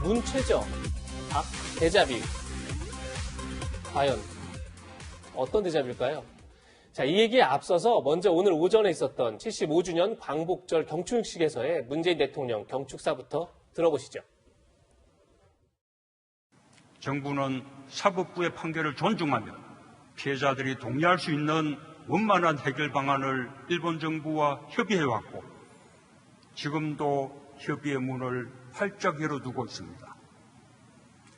문최저, 박 대자뷰. 과연 어떤 대자뷰일까요? 자, 이 얘기에 앞서서 먼저 오늘 오전에 있었던 75주년 광복절 경축식에서의 문재인 대통령 경축사부터 들어보시죠. 정부는 사법부의 판결을 존중하며 피해자들이 동의할 수 있는 원만한 해결 방안을 일본 정부와 협의해왔고 지금도 협의의 문을 활짝 열어두고 있습니다.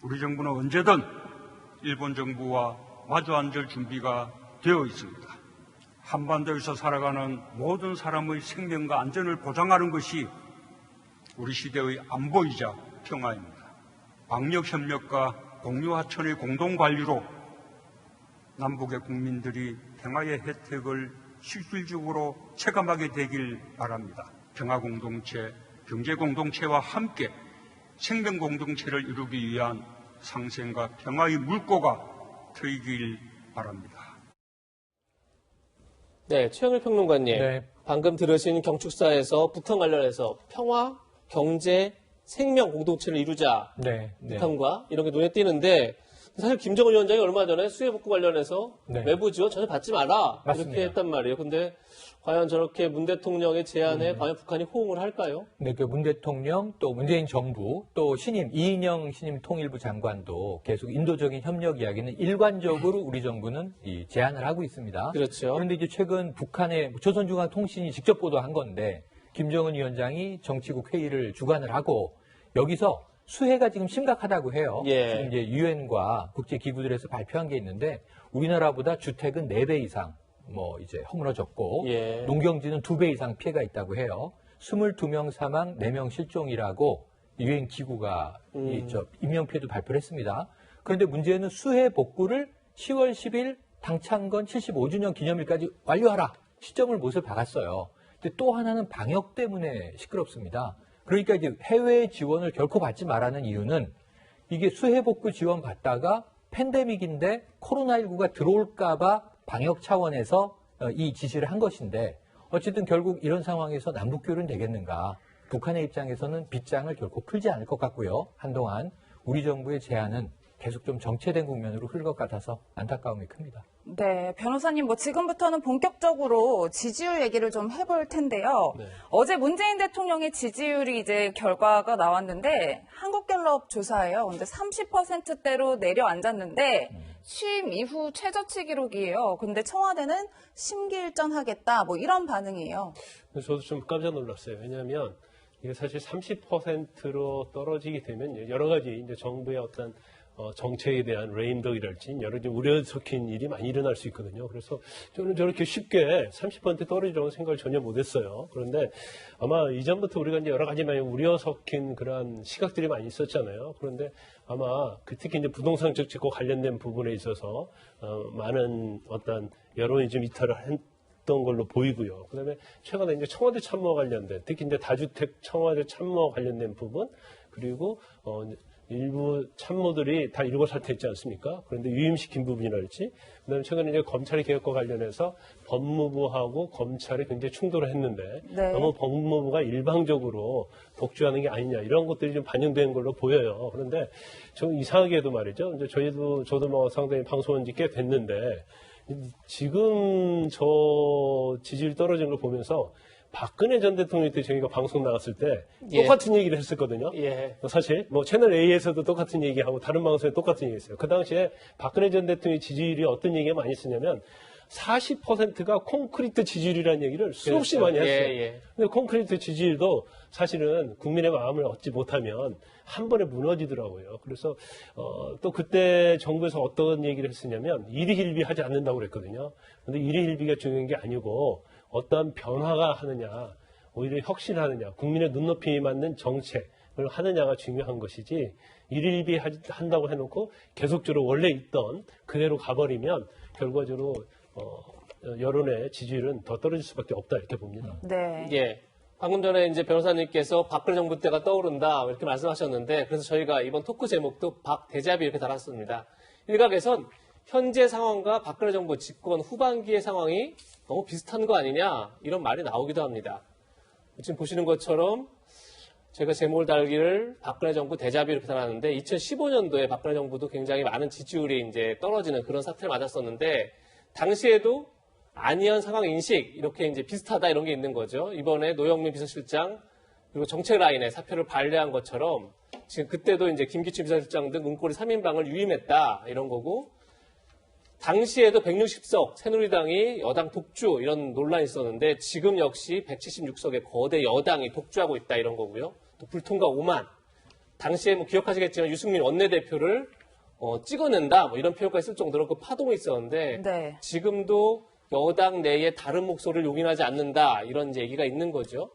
우리 정부는 언제든 일본 정부와 마주 앉을 준비가 되어 있습니다. 한반도에서 살아가는 모든 사람의 생명과 안전을 보장하는 것이 우리 시대의 안보이자 평화입니다. 방역협력과 공유하천의 공동관리로 남북의 국민들이 평화의 혜택을 실질적으로 체감하게 되길 바랍니다. 평화공동체, 경제공동체와 함께 생명공동체를 이루기 위한 상생과 평화의 물꼬가 트이길 바랍니다. 네, 최영일 평론가님. 네. 방금 들으신 경축사에서 북한 관련해서 평화, 경제, 생명 공동체를 이루자. 네. 북한과 이런 게 눈에 띄는데 사실 김정은 위원장이 얼마 전에 수해 복구 관련해서 네. 외부 지원 전혀 받지 마라. 맞습니다. 이렇게 했단 말이에요. 근데 과연 저렇게 문 대통령의 제안에 과연 북한이 호응을 할까요? 네, 그 문 대통령 또 문재인 정부 또 신임 이인영 신임 통일부 장관도 계속 인도적인 협력 이야기는 일관적으로 우리 정부는 제안을 하고 있습니다. 그렇죠. 그런데 이제 최근 북한의 조선중앙통신이 직접 보도한 건데 김정은 위원장이 정치국 회의를 주관을 하고 여기서 수해가 지금 심각하다고 해요. 예. 지금 이제 유엔과 국제 기구들에서 발표한 게 있는데 우리나라보다 주택은 4배 이상 이제 허물어졌고 예. 농경지는 2배 이상 피해가 있다고 해요. 22명 사망, 4명 실종이라고 유엔 기구가 인명피해도 발표를 했습니다. 그런데 문제는 수해 복구를 10월 10일 당창건 75주년 기념일까지 완료하라. 시점을 못을 박았어요. 근데 또 하나는 방역 때문에 시끄럽습니다. 그러니까 이제 해외 지원을 결코 받지 말라는 이유는 이게 수해 복구 지원 받다가 팬데믹인데 코로나19가 들어올까봐 방역 차원에서 이 지시를 한 것인데 어쨌든 결국 이런 상황에서 남북교류는 되겠는가. 북한의 입장에서는 빗장을 결코 풀지 않을 것 같고요. 한동안 우리 정부의 제안은 계속 좀 정체된 국면으로 흘 것 같아서 안타까움이 큽니다. 네, 변호사님, 지금부터는 본격적으로 지지율 얘기를 좀 해볼 텐데요. 네. 어제 문재인 대통령의 지지율이 이제 결과가 나왔는데, 한국갤럽 조사예요. 근데 30%대로 내려앉았는데, 취임 이후 최저치 기록이에요. 근데 청와대는 심기일전하겠다, 이런 반응이에요. 저도 좀 깜짝 놀랐어요. 왜냐하면 이게 사실 30%로 떨어지게 되면 여러 가지 이제 정부의 어떤 정책에 대한 레임덕이랄지 여러 가지 우려 섞인 일이 많이 일어날 수 있거든요. 그래서 저는 저렇게 쉽게 30% 떨어지라고 생각을 전혀 못했어요. 그런데 아마 이전부터 우리가 이제 여러 가지 많이 우려 섞인 그러한 시각들이 많이 있었잖아요. 그런데 아마 특히 이제 부동산 정책과 관련된 부분에 있어서 많은 어떤 여론이 좀 이탈을 했던 걸로 보이고요. 그다음에 최근에 이제 청와대 참모 관련된 특히 이제 다주택 청와대 참모 관련된 부분 그리고 일부 참모들이 다 일고 사퇴했지 않습니까? 그런데 유임시킨 부분이랄지, 그다음에 최근에 이제 검찰 개혁과 관련해서 법무부하고 검찰이 굉장히 충돌을 했는데 네. 너무 법무부가 일방적으로 독주하는 게 아니냐 이런 것들이 좀 반영되는 걸로 보여요. 그런데 좀 이상하게도 말이죠. 이제 저도 상당히 방송한 지 꽤 됐는데 지금 저 지지율 떨어지는 걸 보면서. 박근혜 전 대통령 때 저희가 방송 나갔을 때 똑같은 얘기를 했었거든요. 예. 사실 채널 A에서도 똑같은 얘기하고 다른 방송에 똑같은 얘기했어요. 그 당시에 박근혜 전 대통령의 지지율이 어떤 얘기가 많이 쓰냐면 40%가 콘크리트 지지율이라는 얘기를 수없이 많이 했어요. 예. 근데 콘크리트 지지율도 사실은 국민의 마음을 얻지 못하면 한 번에 무너지더라고요. 그래서 또 그때 정부에서 어떤 얘기를 했었냐면 일희일비하지 않는다고 그랬거든요. 근데 일희일비가 중요한 게 아니고 어떠한 변화가 하느냐, 오히려 혁신하느냐, 국민의 눈높이에 맞는 정책을 하느냐가 중요한 것이지 일일비 한다고 해놓고 계속적으로 원래 있던 그대로 가버리면 결과적으로 여론의 지지율은 더 떨어질 수밖에 없다 이렇게 봅니다. 네. 예. 방금 전에 이제 변호사님께서 박근혜 정부 때가 떠오른다 이렇게 말씀하셨는데 그래서 저희가 이번 토크 제목도 박대자뷰 이렇게 달았습니다. 일각에선 현재 상황과 박근혜 정부 집권 후반기의 상황이 너무 비슷한 거 아니냐 이런 말이 나오기도 합니다. 지금 보시는 것처럼 제가 제목을 달기를 박근혜 정부 대자뷰 이렇게 달았는데 2015년도에 박근혜 정부도 굉장히 많은 지지율이 이제 떨어지는 그런 사태를 맞았었는데 당시에도 아니한 상황 인식 이렇게 이제 비슷하다 이런 게 있는 거죠. 이번에 노영민 비서실장 그리고 정책 라인에 사표를 발레한 것처럼 지금 그때도 이제 김기춘 비서실장 등 문고리 3인방을 유임했다 이런 거고 당시에도 160석 새누리당이 여당 독주 이런 논란이 있었는데 지금 역시 176석의 거대 여당이 독주하고 있다 이런 거고요. 또 불통과 오만 당시에 뭐 기억하시겠지만 유승민 원내대표를 찍어낸다 뭐 이런 표현까지 쓸 정도로 그 파동이 있었는데 네. 지금도 여당 내에 다른 목소리를 용인하지 않는다 이런 이제 얘기가 있는 거죠.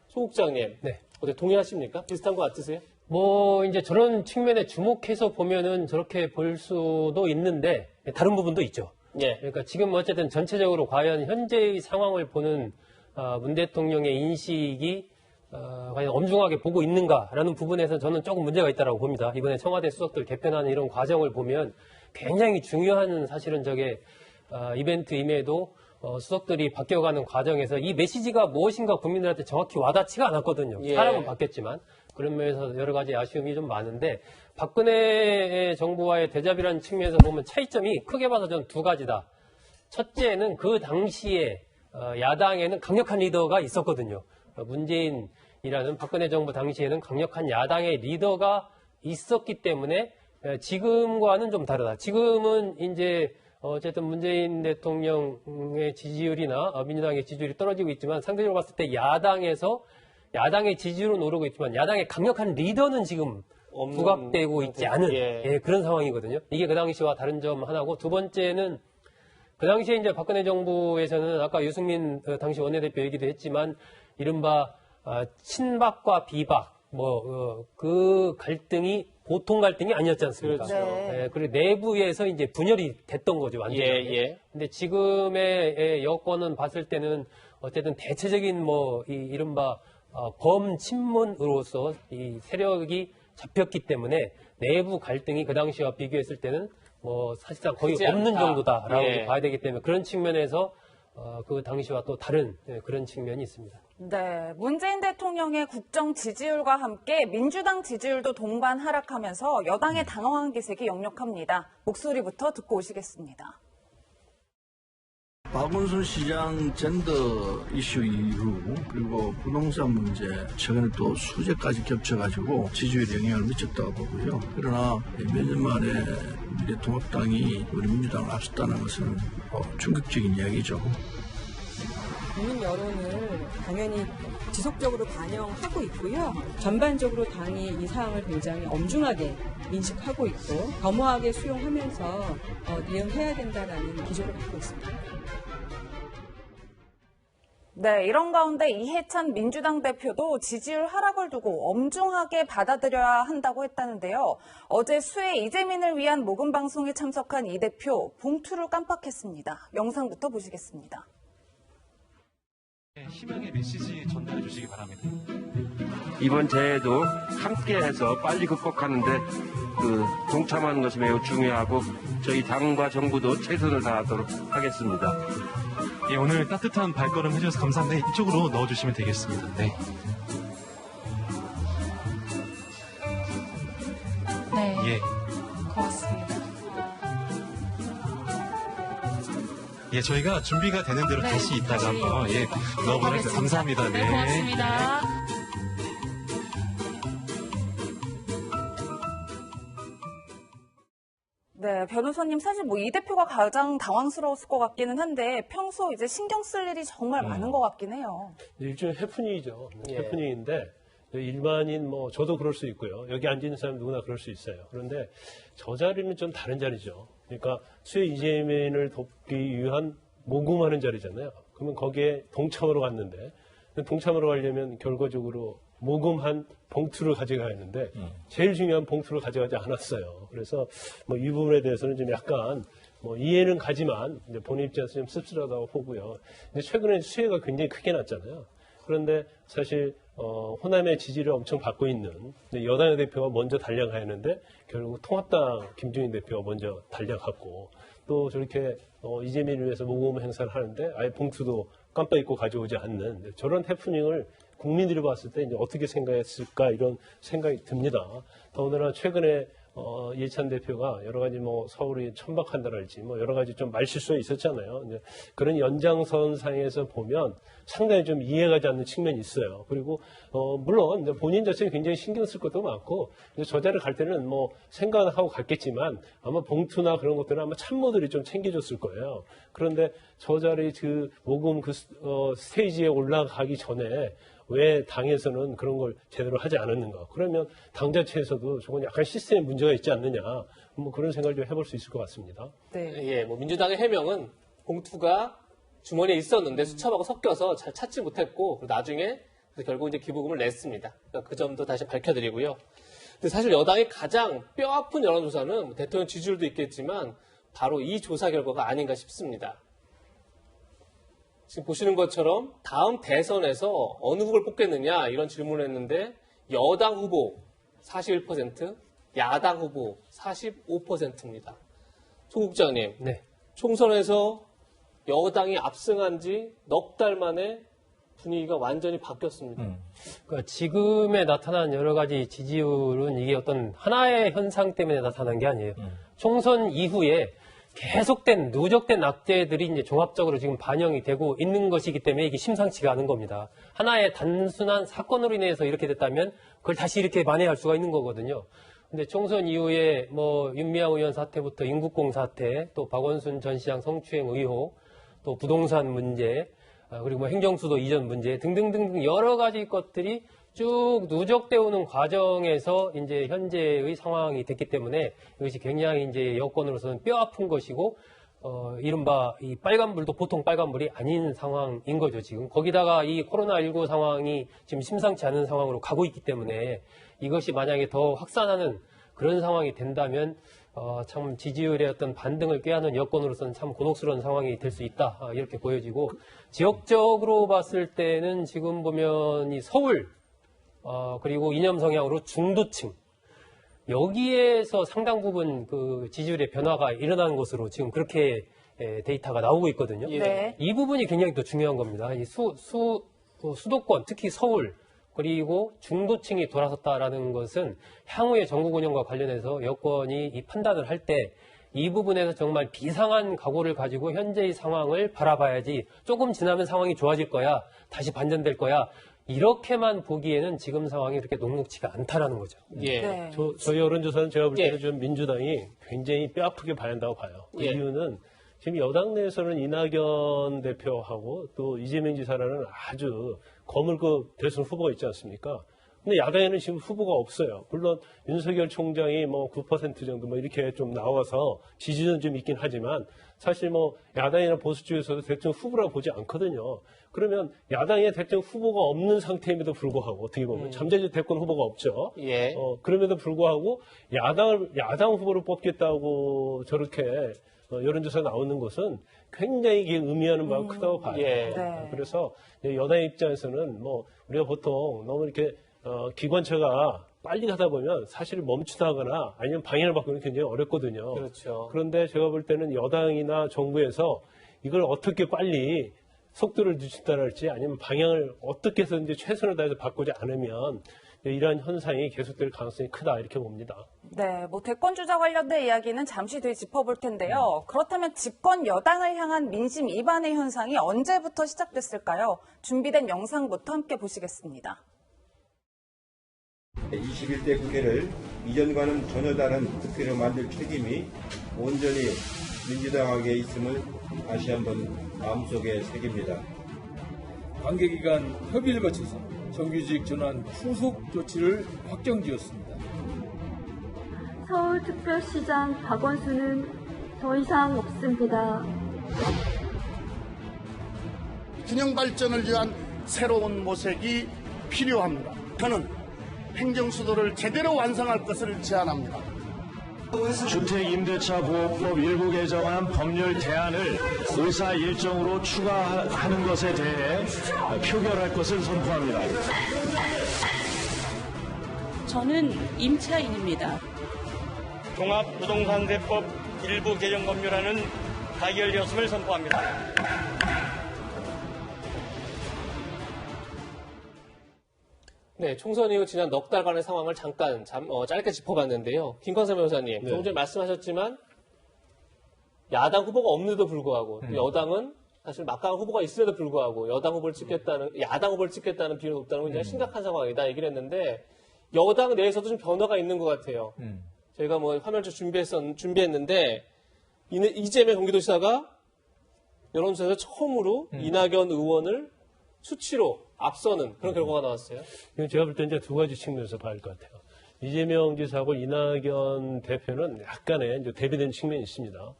소 국장님, 네. 어때 동의하십니까? 비슷한 거 같으세요? 뭐 이제 저런 측면에 주목해서 보면은 저렇게 볼 수도 있는데 다른 부분도 있죠. 예. 그러니까 지금 어쨌든 전체적으로 과연 현재의 상황을 보는 문 대통령의 인식이 과연 엄중하게 보고 있는가라는 부분에서 저는 조금 문제가 있다고 봅니다. 이번에 청와대 수석들 개편하는 이런 과정을 보면 굉장히 중요한 사실은 저게 이벤트임에도 수석들이 바뀌어가는 과정에서 이 메시지가 무엇인가 국민들한테 정확히 와닿지가 않았거든요. 예. 사람은 바뀌었지만. 그런 면에서 여러 가지 아쉬움이 좀 많은데 박근혜 정부와의 대잡이라는 측면에서 보면 차이점이 크게 봐서 저는 두 가지다. 첫째는 그 당시에 야당에는 강력한 리더가 있었거든요. 문재인이라는 박근혜 정부 당시에는 강력한 야당의 리더가 있었기 때문에 지금과는 좀 다르다. 지금은 이제 어쨌든 문재인 대통령의 지지율이나 민주당의 지지율이 떨어지고 있지만 상대적으로 봤을 때 야당의 지지율은 오르고 있지만 야당의 강력한 리더는 지금 부각되고 있지 않은 예. 그런 상황이거든요. 이게 그 당시와 다른 점 하나고 두 번째는 그 당시에 이제 박근혜 정부에서는 아까 유승민 당시 원내대표 얘기도 했지만 이른바 친박과 비박 그 갈등이 보통 갈등이 아니었지 않습니까? 그렇죠. 네. 그리고 내부에서 이제 분열이 됐던 거죠, 완전히. 예. 근데 지금의 여권은 봤을 때는 어쨌든 대체적인 이른바 범친문으로서 이 세력이 잡혔기 때문에 내부 갈등이 그 당시와 비교했을 때는 사실상 거의 크지 없는 않다. 정도다라고 예. 봐야 되기 때문에 그런 측면에서 그 당시와 또 다른 그런 측면이 있습니다. 네, 문재인 대통령의 국정 지지율과 함께 민주당 지지율도 동반 하락하면서 여당의 당황한 기색이 역력합니다. 목소리부터 듣고 오시겠습니다. 박원순 시장 젠더 이슈 이후 그리고 부동산 문제 최근에 또 수재까지 겹쳐가지고 지지율에 영향을 미쳤다고 보고요. 그러나 몇 년 만에 미래통합당이 우리 민주당을 앞섰다는 것은 충격적인 이야기죠. 국민 여론을 당연히 지속적으로 반영하고 있고요. 전반적으로 당이 이 사항을 굉장히 엄중하게 인식하고 있고 겸허하게 수용하면서 대응해야 된다라는 기조를 갖고 있습니다. 네, 이런 가운데 이해찬 민주당 대표도 지지율 하락을 두고 엄중하게 받아들여야 한다고 했다는데요. 어제 수해 이재민을 위한 모금 방송에 참석한 이 대표 봉투를 깜빡했습니다. 영상부터 보시겠습니다. 희망의 메시지 전달해 주시기 바랍니다. 이번 재해도 함께해서 빨리 극복하는데 동참하는 것이 매우 중요하고 저희 당과 정부도 최선을 다하도록 하겠습니다. 예, 오늘 따뜻한 발걸음 해주셔서 감사한데 이쪽으로 넣어주시면 되겠습니다. 네. 네. 예. 고맙습니다. 예, 저희가 준비가 되는 대로 네, 다시 이따가 다시 한번 넣어보도록 하겠습니다. 감사합니다. 네, 고맙습니다. 네, 변호사님 사실 이 대표가 가장 당황스러웠을 것 같기는 한데 평소 이제 신경 쓸 일이 정말 많은 것 같긴 해요. 일종의 해프닝이죠. 예. 해프닝인데 일반인 저도 그럴 수 있고요. 여기 앉아 있는 사람 누구나 그럴 수 있어요. 그런데 저 자리는 좀 다른 자리죠. 그러니까 수해 이재민을 돕기 위한 모금하는 자리잖아요. 그러면 거기에 동참으로 갔는데 동참으로 가려면 결과적으로 모금한 봉투를 가져가야 하는데 제일 중요한 봉투를 가져가지 않았어요. 그래서 이 부분에 대해서는 좀 약간 이해는 가지만 이제 본인 입장에서 좀 씁쓸하다고 보고요. 근데 최근에 수해가 굉장히 크게 났잖아요. 그런데 사실 호남의 지지를 엄청 받고 있는 여당의 대표가 먼저 달려가는데 결국 통합당 김종인 대표가 먼저 달려갔고 또 저렇게 이재민을 위해서 모금 행사를 하는데 아예 봉투도 깜빡 잊고 가져오지 않는 저런 해프닝을 국민들이 봤을 때 이제 어떻게 생각했을까 이런 생각이 듭니다. 더군다나 최근에 이해찬 대표가 여러 가지 뭐 서울이 천박한다랄지 뭐 여러 가지 좀 말실수가 있었잖아요. 이제 그런 연장선상에서 보면 상당히 좀 이해가지 않는 측면이 있어요. 그리고 물론 이제 본인 자체는 굉장히 신경 쓸 것도 많고 저 자리를 갈 때는 뭐 생각하고 갔겠지만 아마 봉투나 그런 것들은 아마 참모들이 좀 챙겨줬을 거예요. 그런데 저 자리 그 모금 스테이지에 올라가기 전에 왜 당에서는 그런 걸 제대로 하지 않았는가? 그러면 당 자체에서도 저건 약간 시스템에 문제가 있지 않느냐? 뭐 그런 생각을 좀 해볼 수 있을 것 같습니다. 네. 예, 뭐 민주당의 해명은 봉투가 주머니에 있었는데 수첩하고 섞여서 잘 찾지 못했고 나중에 결국 이제 기부금을 냈습니다. 그러니까 그 점도 다시 밝혀드리고요. 근데 사실 여당이 가장 뼈아픈 여론조사는 대통령 지지율도 있겠지만 바로 이 조사 결과가 아닌가 싶습니다. 지금 보시는 것처럼 다음 대선에서 어느 후보를 뽑겠느냐 이런 질문을 했는데 여당 후보 41%, 야당 후보 45%입니다. 조 국장님, 네. 총선에서 여당이 압승한 지 넉 달 만에 분위기가 완전히 바뀌었습니다. 그러니까 지금에 나타난 여러 가지 지지율은 이게 어떤 하나의 현상 때문에 나타난 게 아니에요. 총선 이후에 계속된 누적된 악재들이 이제 종합적으로 지금 반영이 되고 있는 것이기 때문에 이게 심상치가 않은 겁니다. 하나의 단순한 사건으로 인해서 이렇게 됐다면 그걸 다시 이렇게 만회할 수가 있는 거거든요. 근데 총선 이후에 뭐 윤미향 의원 사태부터 인국공 사태, 또 박원순 전 시장 성추행 의혹, 또 부동산 문제, 그리고 뭐 행정수도 이전 문제 등등등 여러 가지 것들이 쭉 누적되어 오는 과정에서 이제 현재의 상황이 됐기 때문에 이것이 굉장히 이제 여권으로서는 뼈 아픈 것이고, 이른바 이 빨간불도 보통 빨간불이 아닌 상황인 거죠, 지금. 거기다가 이 코로나19 상황이 지금 심상치 않은 상황으로 가고 있기 때문에 이것이 만약에 더 확산하는 그런 상황이 된다면 참 지지율의 어떤 반등을 꾀하는 여권으로서는 참 곤혹스러운 상황이 될 수 있다, 이렇게 보여지고, 지역적으로 봤을 때는 지금 보면 이 서울, 그리고 이념 성향으로 중도층, 여기에서 상당 부분 그 지지율의 변화가 일어나는 것으로 지금 그렇게 데이터가 나오고 있거든요. 네. 이 부분이 굉장히 또 중요한 겁니다. 이 수도권, 특히 서울, 그리고 중도층이 돌아섰다라는 것은 향후의 정국 운영과 관련해서 여권이 이 판단을 할 때 이 부분에서 정말 비상한 각오를 가지고 현재의 상황을 바라봐야지, 조금 지나면 상황이 좋아질 거야, 다시 반전될 거야, 이렇게만 보기에는 지금 상황이 그렇게 녹록치가 않다라는 거죠. 예. 네. 저희 여론조사는 제가 볼 때는 예. 좀 민주당이 굉장히 뼈아프게 봐야 한다고 봐요. 그 예. 이유는 지금 여당 내에서는 이낙연 대표하고 또 이재명 지사라는 아주 거물급 대선 후보가 있지 않습니까? 근데 야당에는 지금 후보가 없어요. 물론 윤석열 총장이 뭐 9% 정도 뭐 이렇게 좀 나와서 지지는 좀 있긴 하지만 사실 뭐 야당이나 보수 쪽에서도 대통령 후보라고 보지 않거든요. 그러면 야당에 대통령 후보가 없는 상태임에도 불구하고 어떻게 보면 잠재적 대권 후보가 없죠. 예. 그럼에도 불구하고 야당 후보를 뽑겠다고 저렇게 여론조사 나오는 것은 굉장히 이게 의미하는 바가 크다고 봐요. 예. 네. 그래서 여당 입장에서는 뭐 우리가 보통 너무 이렇게 기관차가 빨리 가다 보면 사실 멈추다거나 아니면 방향을 바꾸는 게 굉장히 어렵거든요. 그렇죠. 그런데 제가 볼 때는 여당이나 정부에서 이걸 어떻게 빨리 속도를 늦춘다랄지 아니면 방향을 어떻게 해서든지 최선을 다해서 바꾸지 않으면 이러한 현상이 계속될 가능성이 크다, 이렇게 봅니다. 네, 뭐 대권 주자 관련된 이야기는 잠시 뒤에 짚어볼 텐데요. 그렇다면 집권 여당을 향한 민심 이반의 현상이 언제부터 시작됐을까요? 준비된 영상부터 함께 보시겠습니다. 21대 국회를 이전과는 전혀 다른 국회로 만들 책임이 온전히 민주당에게 있음을 다시 한번 마음속에 새깁니다. 관계기관 협의를 거쳐서 정규직 전환 후속 조치를 확정지었습니다. 서울특별시장 박원순은 더 이상 없습니다. 균형 발전을 위한 새로운 모색이 필요합니다. 저는 행정수도를 제대로 완성할 것을 제안합니다. 주택임대차보호법 일부 개정안 법률 대안을 의사 일정으로 추가하는 것에 대해 표결할 것을 선포합니다. 저는 임차인입니다. 종합부동산세법 일부 개정 법률안은 가결되었음을 선포합니다. 네, 총선 이후 지난 넉 달간의 상황을 잠깐 짧게 짚어봤는데요. 김광삼 변호사님, 네. 조금 전에 말씀하셨지만 야당 후보가 없는데도 불구하고 또 여당은 사실 막강한 후보가 있음에도 불구하고 야당 후보를 찍겠다는 비율이 높다는 건 굉장히 심각한 상황이다 얘기를 했는데 여당 내에서도 좀 변화가 있는 것 같아요. 저희가 뭐 화면을 좀 준비했는데 이재명 경기도지사가 여론조사에서 처음으로 이낙연 의원을 수치로 앞서는 그런 결과가 나왔어요. 이건 제가 볼 때 이제 두 가지 측면에서 봐야 할 것 같아요. 이재명 지사하고 이낙연 대표는 약간의 이제 대비된 측면이 있습니다.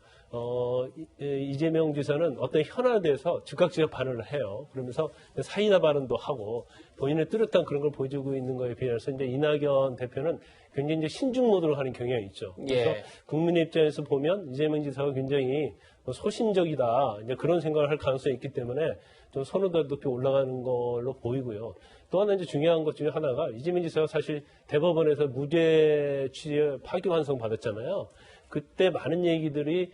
이재명 지사는 어떤 현안에서 즉각적으로 반응을 해요. 그러면서 사이나 발언도 하고 본인의 뚜렷한 그런 걸 보여주고 있는 거에 비해서 이제 이낙연 대표는 굉장히 이제 신중 모드로 하는 경향이 있죠. 그래서 예. 국민의 입장에서 보면 이재명 지사가 굉장히 소신적이다 이제 그런 생각을 할 가능성이 있기 때문에 좀 선호도가 높이 올라가는 걸로 보이고요. 또 하나 이제 중요한 것 중에 하나가 이재명 지사가 사실 대법원에서 무죄 취지에 파기환송 받았잖아요. 그때 많은 얘기들이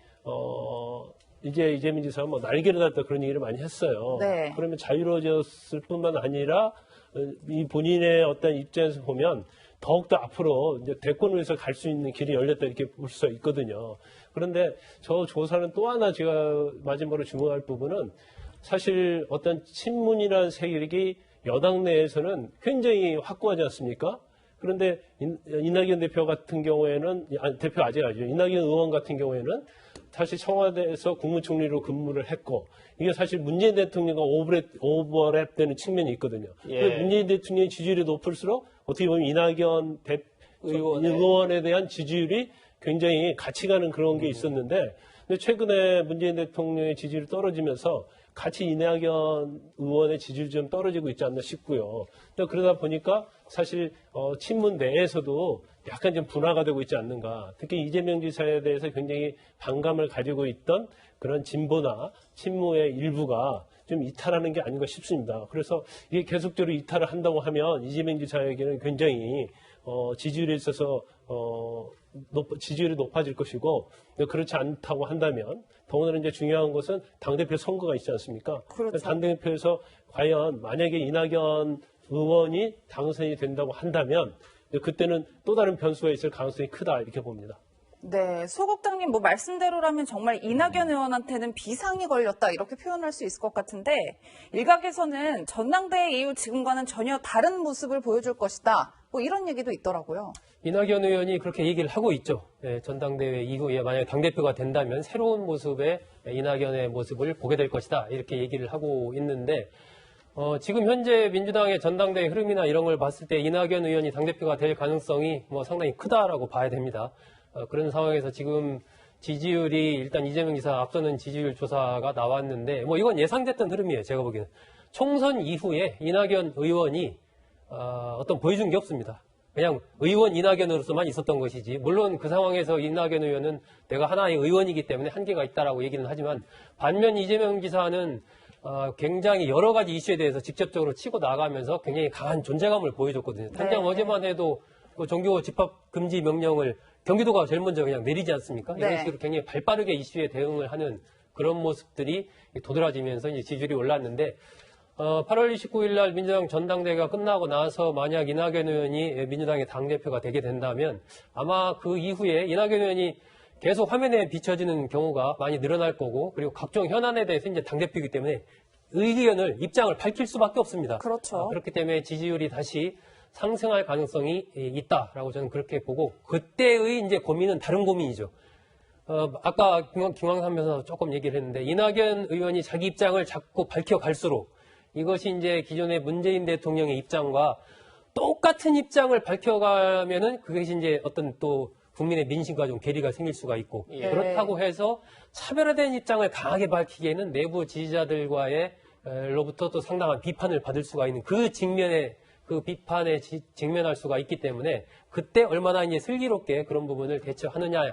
이제 이재명 지사가 뭐 날개를 달다 그런 얘기를 많이 했어요. 네. 그러면 자유로워졌을 뿐만 아니라 이 본인의 어떤 입장에서 보면 더욱더 앞으로 이제 대권을 위해서 갈 수 있는 길이 열렸다 이렇게 볼 수 있거든요. 그런데 저 조사는 또 하나 제가 마지막으로 주목할 부분은 사실 어떤 친문이라는 세력이 여당 내에서는 굉장히 확고하지 않습니까? 그런데 이낙연 대표 같은 경우에는 대표 아직 아니죠. 이낙연 의원 같은 경우에는 사실 청와대에서 국무총리로 근무를 했고 이게 사실 문재인 대통령과 오버랩되는 측면이 있거든요. 예. 문재인 대통령의 지지율이 높을수록 어떻게 보면 이낙연 의원에 대한 지지율이 굉장히 같이 가는 그런 게 있었는데 근데 최근에 문재인 대통령의 지지율이 떨어지면서 같이 이낙연 의원의 지지율이 좀 떨어지고 있지 않나 싶고요. 그러다 보니까 사실 친문 내에서도 약간 좀 분화가 되고 있지 않는가. 특히 이재명 지사에 대해서 굉장히 반감을 가지고 있던 그런 진보나 친무의 일부가 좀 이탈하는 게 아닌가 싶습니다. 그래서 이게 계속적으로 이탈을 한다고 하면 이재명 지사에게는 굉장히 지지율에 있어서 지지율이 높아질 것이고 그렇지 않다고 한다면 더군다나 이제 중요한 것은 당대표 선거가 있지 않습니까? 그렇죠. 당대표에서 과연 만약에 이낙연 의원이 당선이 된다고 한다면 그때는 또 다른 변수가 있을 가능성이 크다 이렇게 봅니다. 네, 소국장님 뭐 말씀대로라면 정말 이낙연 의원한테는 비상이 걸렸다 이렇게 표현할 수 있을 것 같은데 일각에서는 전당대회 이후 지금과는 전혀 다른 모습을 보여줄 것이다. 뭐 이런 얘기도 있더라고요. 이낙연 의원이 그렇게 얘기를 하고 있죠. 네, 전당대회 이후에 만약에 당대표가 된다면 새로운 모습의 이낙연의 모습을 보게 될 것이다. 이렇게 얘기를 하고 있는데 지금 현재 민주당의 전당대회 흐름이나 이런 걸 봤을 때 이낙연 의원이 당대표가 될 가능성이 뭐 상당히 크다라고 봐야 됩니다. 그런 상황에서 지금 지지율이 일단 이재명 지사 앞서는 지지율 조사가 나왔는데 뭐 이건 예상됐던 흐름이에요. 제가 보기에는. 총선 이후에 이낙연 의원이 어떤 보여준 게 없습니다. 그냥 의원 이낙연으로서만 있었던 것이지 물론 그 상황에서 이낙연 의원은 내가 하나의 의원이기 때문에 한계가 있다라고 얘기는 하지만 반면 이재명 지사는 굉장히 여러 가지 이슈에 대해서 직접적으로 치고 나가면서 굉장히 강한 존재감을 보여줬거든요. 당장 어제만 해도 그 종교 집합 금지 명령을 경기도가 제일 먼저 그냥 내리지 않습니까? 이런 식으로 굉장히 발빠르게 이슈에 대응을 하는 그런 모습들이 도드라지면서 이제 지지율이 올랐는데 8월 29일 날 민주당 전당대회가 끝나고 나서 만약 이낙연 의원이 민주당의 당대표가 되게 된다면 아마 그 이후에 이낙연 의원이 계속 화면에 비춰지는 경우가 많이 늘어날 거고 그리고 각종 현안에 대해서 이제 당대표이기 때문에 입장을 밝힐 수밖에 없습니다. 그렇죠. 그렇기 때문에 지지율이 다시 상승할 가능성이 있다라고 저는 그렇게 보고 그때의 이제 고민은 다른 고민이죠. 아까 김광삼 변호사 조금 얘기를 했는데 이낙연 의원이 자기 입장을 자꾸 밝혀갈수록 이것이 이제 기존의 문재인 대통령의 입장과 똑같은 입장을 밝혀가면은 그것이 이제 어떤 또 국민의 민심과 좀 괴리가 생길 수가 있고 그렇다고 해서 차별화된 입장을 강하게 밝히기에는 내부 지지자들과의 로부터 또 상당한 비판을 받을 수가 있는 그 비판에 직면할 수가 있기 때문에 그때 얼마나 이제 슬기롭게 그런 부분을 대처하느냐에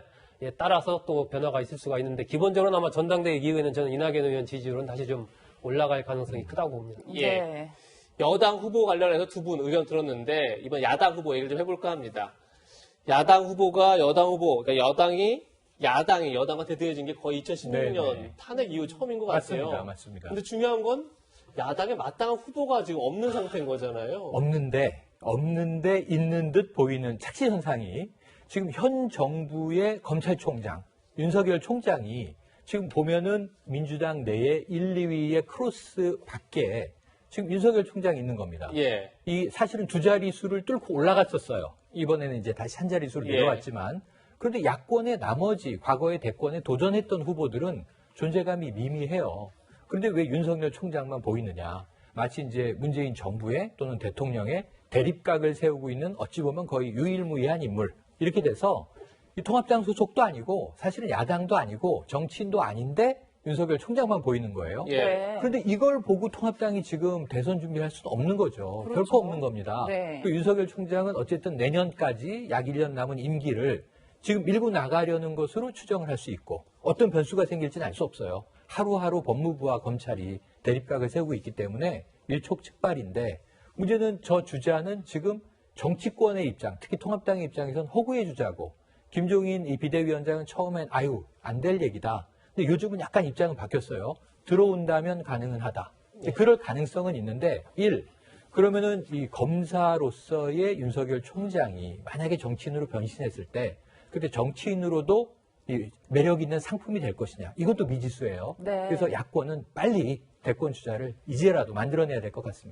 따라서 또 변화가 있을 수가 있는데 기본적으로 아마 전당대회 이후에는 저는 이낙연 의원 지지율은 다시 좀 올라갈 가능성이 크다고 봅니다. 예. 여당 후보 관련해서 두 분 의견 들었는데 이번 야당 후보 얘기를 좀 해볼까 합니다. 야당 후보가 여당 후보, 그러니까 야당이 여당한테 대해진 게 거의 2016년 탄핵 이후 처음인 것 같아요. 맞습니다. 근데 중요한 건 야당에 마땅한 후보가 지금 없는 상태인 거잖아요. 없는데 없는데 있는 듯 보이는 착시 현상이 지금 현 정부의 검찰총장, 윤석열 총장이 지금 보면은 민주당 내에 1, 2위의 크로스 밖에 지금 윤석열 총장이 있는 겁니다. 예. 이 사실은 두 자릿수를 뚫고 올라갔었어요. 이번에는 이제 다시 한 자릿수로 예. 내려왔지만 그런데 야권의 나머지 과거의 대권에 도전했던 후보들은 존재감이 미미해요. 그런데 왜 윤석열 총장만 보이느냐? 마치 이제 문재인 정부의 또는 대통령의 대립각을 세우고 있는 어찌 보면 거의 유일무이한 인물 이렇게 돼서 이 통합당 소속도 아니고 사실은 야당도 아니고 정치인도 아닌데 윤석열 총장만 보이는 거예요. 예. 그런데 이걸 보고 통합당이 지금 대선 준비할 수는 없는 거죠. 그렇죠. 결코 없는 겁니다. 네. 그 윤석열 총장은 어쨌든 내년까지 약 1년 남은 임기를 지금 밀고 나가려는 것으로 추정을 할 수 있고 어떤 변수가 생길지는 알 수 없어요. 하루하루 법무부와 검찰이 대립각을 세우고 있기 때문에 일촉즉발인데 문제는 저 주자는 지금 정치권의 입장, 특히 통합당의 입장에선 허구의 주자고 김종인 이 비대위원장은 처음엔 아유 안 될 얘기다. 근데 요즘은 약간 입장은 바뀌었어요. 들어온다면 가능은 하다. 그럴 가능성은 있는데 그러면은 이 검사로서의 윤석열 총장이 만약에 정치인으로 변신했을 때 그때 정치인으로도 이 매력 있는 상품이 될 것이냐. 이것도 미지수예요. 네. 그래서 야권은 빨리 대권 주자를 이제라도 만들어내야 될 것 같습니다.